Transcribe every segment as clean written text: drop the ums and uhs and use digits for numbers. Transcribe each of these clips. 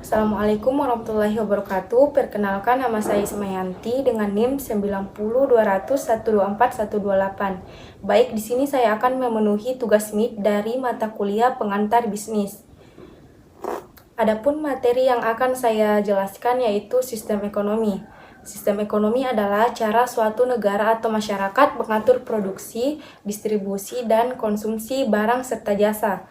Assalamualaikum warahmatullahi wabarakatuh. Perkenalkan, nama saya Ismayanti dengan NIM 90200124128. Baik, di sini saya akan memenuhi tugas MIP dari mata kuliah pengantar bisnis. Adapun materi yang akan saya jelaskan yaitu sistem ekonomi. Sistem ekonomi adalah cara suatu negara atau masyarakat mengatur produksi, distribusi, dan konsumsi barang serta jasa.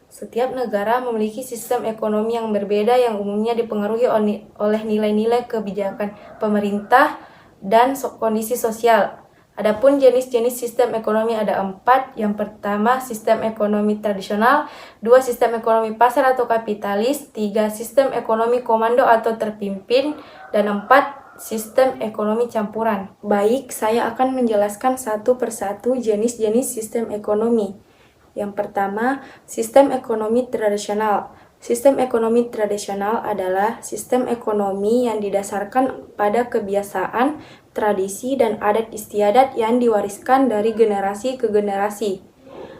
Setiap negara memiliki sistem ekonomi yang berbeda yang umumnya dipengaruhi oleh nilai-nilai kebijakan pemerintah dan kondisi sosial. Adapun jenis-jenis sistem ekonomi ada 4. Yang pertama, sistem ekonomi tradisional. 2. Sistem ekonomi pasar atau kapitalis. 3. Sistem ekonomi komando atau terpimpin. Dan 4. Sistem ekonomi campuran. Baik, saya akan menjelaskan satu persatu jenis-jenis sistem ekonomi. Yang pertama, sistem ekonomi tradisional. Sistem ekonomi tradisional adalah sistem ekonomi yang didasarkan pada kebiasaan, tradisi, dan adat istiadat yang diwariskan dari generasi ke generasi.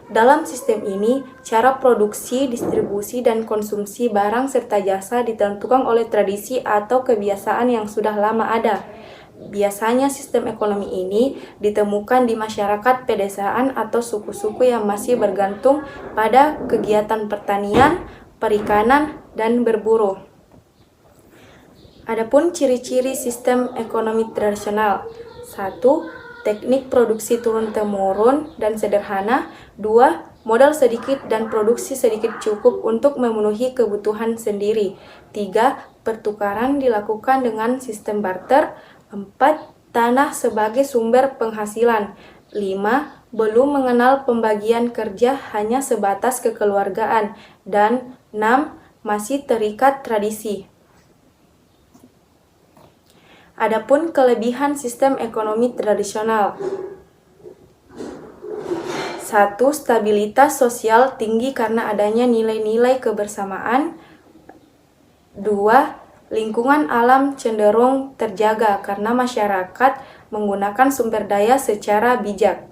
Dalam sistem ini, cara produksi, distribusi, dan konsumsi barang serta jasa ditentukan oleh tradisi atau kebiasaan yang sudah lama ada. Biasanya sistem ekonomi ini ditemukan di masyarakat pedesaan atau suku-suku yang masih bergantung pada kegiatan pertanian, perikanan, dan berburu. Adapun ciri-ciri sistem ekonomi tradisional. 1. Teknik produksi turun-temurun dan sederhana. 2. Modal sedikit dan produksi sedikit cukup untuk memenuhi kebutuhan sendiri. 3. Pertukaran dilakukan dengan sistem barter. 4. Tanah sebagai sumber penghasilan. 5. Belum mengenal pembagian kerja, hanya sebatas kekeluargaan. Dan 6. Masih terikat tradisi. Adapun kelebihan sistem ekonomi tradisional. 1. Stabilitas sosial tinggi karena adanya nilai-nilai kebersamaan. 2. Lingkungan alam cenderung terjaga karena masyarakat menggunakan sumber daya secara bijak.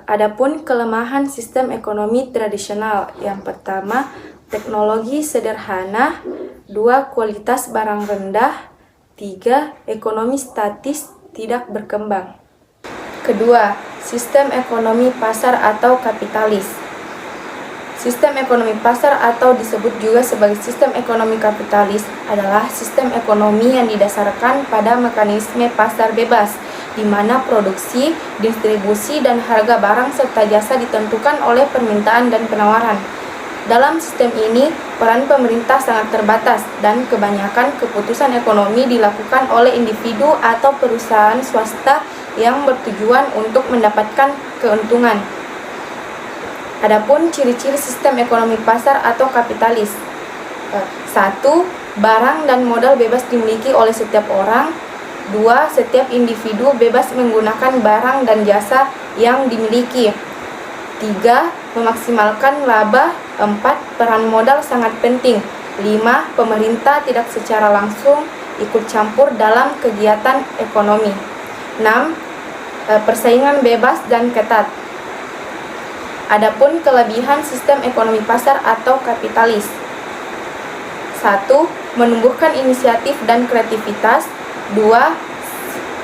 Adapun kelemahan sistem ekonomi tradisional. Yang pertama, teknologi sederhana. 2. Kualitas barang rendah. 3. Ekonomi statis tidak berkembang. Kedua, sistem ekonomi pasar atau kapitalis. Sistem ekonomi pasar atau disebut juga sebagai sistem ekonomi kapitalis adalah sistem ekonomi yang didasarkan pada mekanisme pasar bebas, di mana produksi, distribusi, dan harga barang serta jasa ditentukan oleh permintaan dan penawaran. Dalam sistem ini, peran pemerintah sangat terbatas dan kebanyakan keputusan ekonomi dilakukan oleh individu atau perusahaan swasta yang bertujuan untuk mendapatkan keuntungan. Adapun ciri-ciri sistem ekonomi pasar atau kapitalis. 1. Barang dan modal bebas dimiliki oleh setiap orang. 2. Setiap individu bebas menggunakan barang dan jasa yang dimiliki. 3. Memaksimalkan laba. 4. Peran modal sangat penting. 5. Pemerintah tidak secara langsung ikut campur dalam kegiatan ekonomi. 6. Persaingan bebas dan ketat. Adapun kelebihan sistem ekonomi pasar atau kapitalis. 1. Menumbuhkan inisiatif dan kreativitas. 2.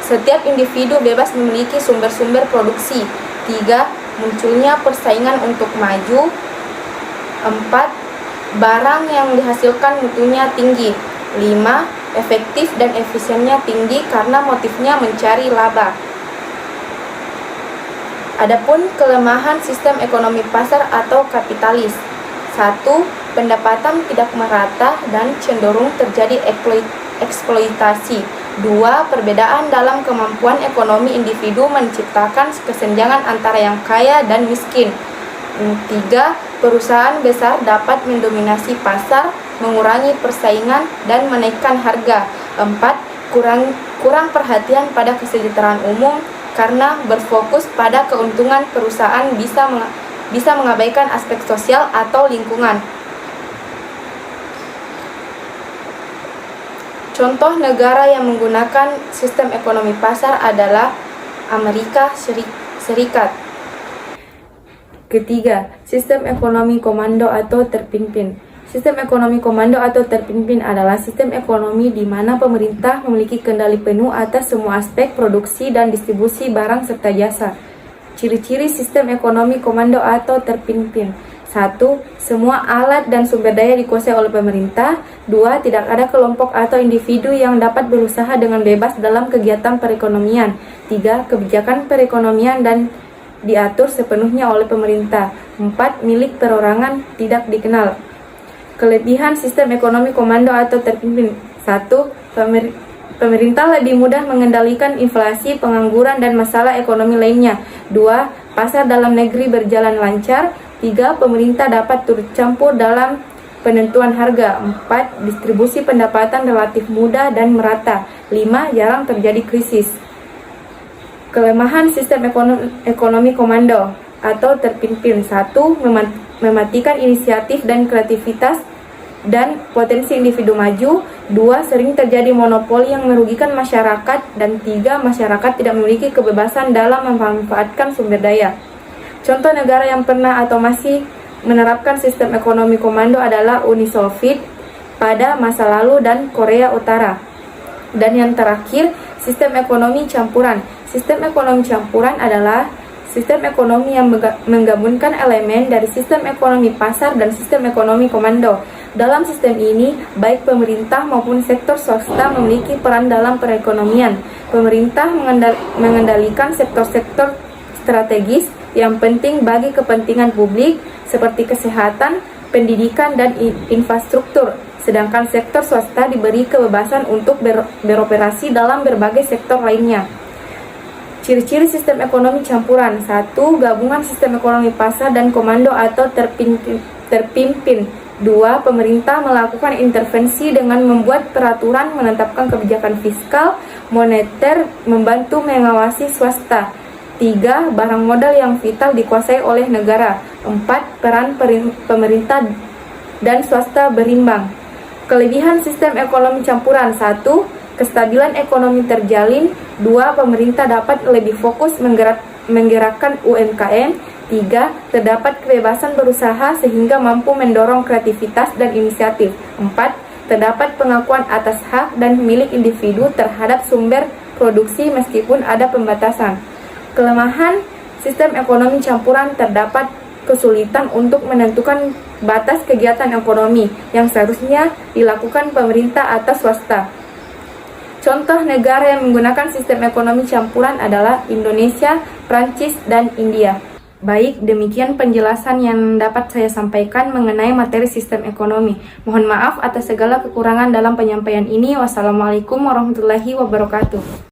Setiap individu bebas memiliki sumber-sumber produksi. 3. Munculnya persaingan untuk maju. 4. Barang yang dihasilkan mutunya tinggi. 5. Efektif dan efisiennya tinggi karena motifnya mencari laba. Adapun kelemahan sistem ekonomi pasar atau kapitalis. 1. Pendapatan tidak merata dan cenderung terjadi eksploitasi. 2. Perbedaan dalam kemampuan ekonomi individu menciptakan kesenjangan antara yang kaya dan miskin. 3. Perusahaan besar dapat mendominasi pasar, mengurangi persaingan, dan menaikkan harga. 4. Kurang perhatian pada kesejahteraan umum karena berfokus pada keuntungan perusahaan bisa mengabaikan aspek sosial atau lingkungan. Contoh negara yang menggunakan sistem ekonomi pasar adalah Amerika Serikat. Ketiga, sistem ekonomi komando atau terpimpin. Sistem ekonomi komando atau terpimpin adalah sistem ekonomi di mana pemerintah memiliki kendali penuh atas semua aspek produksi dan distribusi barang serta jasa. Ciri-ciri sistem ekonomi komando atau terpimpin. 1. Semua alat dan sumber daya dikuasai oleh pemerintah. 2. Tidak ada kelompok atau individu yang dapat berusaha dengan bebas dalam kegiatan perekonomian. 3. Kebijakan perekonomian dan diatur sepenuhnya oleh pemerintah. 4. Milik perorangan tidak dikenal. Kelebihan sistem ekonomi komando atau terpimpin. 1. Pemerintah lebih mudah mengendalikan inflasi, pengangguran, dan masalah ekonomi lainnya. 2. Pasar dalam negeri berjalan lancar. 3. Pemerintah dapat turut campur dalam penentuan harga. 4. Distribusi pendapatan relatif mudah dan merata. 5. Jarang terjadi krisis. Kelemahan sistem ekonomi komando atau terpimpin. 1. Mematikan inisiatif dan kreativitas dan potensi individu maju. 2. Sering terjadi monopoli yang merugikan masyarakat. Dan 3. Masyarakat tidak memiliki kebebasan dalam memanfaatkan sumber daya. Contoh negara yang pernah atau masih menerapkan sistem ekonomi komando adalah Uni Soviet pada masa lalu dan Korea Utara. Dan yang terakhir, sistem ekonomi campuran. Sistem ekonomi campuran adalah sistem ekonomi yang menggabungkan elemen dari sistem ekonomi pasar dan sistem ekonomi komando. Dalam sistem ini, baik pemerintah maupun sektor swasta memiliki peran dalam perekonomian. Pemerintah mengendalikan sektor-sektor strategis yang penting bagi kepentingan publik seperti kesehatan, pendidikan, dan infrastruktur. Sedangkan sektor swasta diberi kebebasan untuk beroperasi dalam berbagai sektor lainnya. Ciri-ciri sistem ekonomi campuran. 1. Gabungan sistem ekonomi pasar dan komando atau terpimpin. 2. Pemerintah melakukan intervensi dengan membuat peraturan, menetapkan kebijakan fiskal, moneter, membantu mengawasi swasta. 3. Barang modal yang vital dikuasai oleh negara. 4. Peran pemerintah dan swasta berimbang. Kelebihan sistem ekonomi campuran. 1. Kestabilan ekonomi terjalin. 2. Pemerintah dapat lebih fokus menggerakkan UMKM. 3. Terdapat kebebasan berusaha sehingga mampu mendorong kreativitas dan inisiatif. 4. Terdapat pengakuan atas hak dan milik individu terhadap sumber produksi meskipun ada pembatasan. Kelemahan sistem ekonomi campuran. Terdapat kesulitan untuk menentukan batas kegiatan ekonomi yang seharusnya dilakukan pemerintah atau swasta. Contoh negara yang menggunakan sistem ekonomi campuran adalah Indonesia, Prancis, dan India. Baik, demikian penjelasan yang dapat saya sampaikan mengenai materi sistem ekonomi. Mohon maaf atas segala kekurangan dalam penyampaian ini. Wassalamualaikum warahmatullahi wabarakatuh.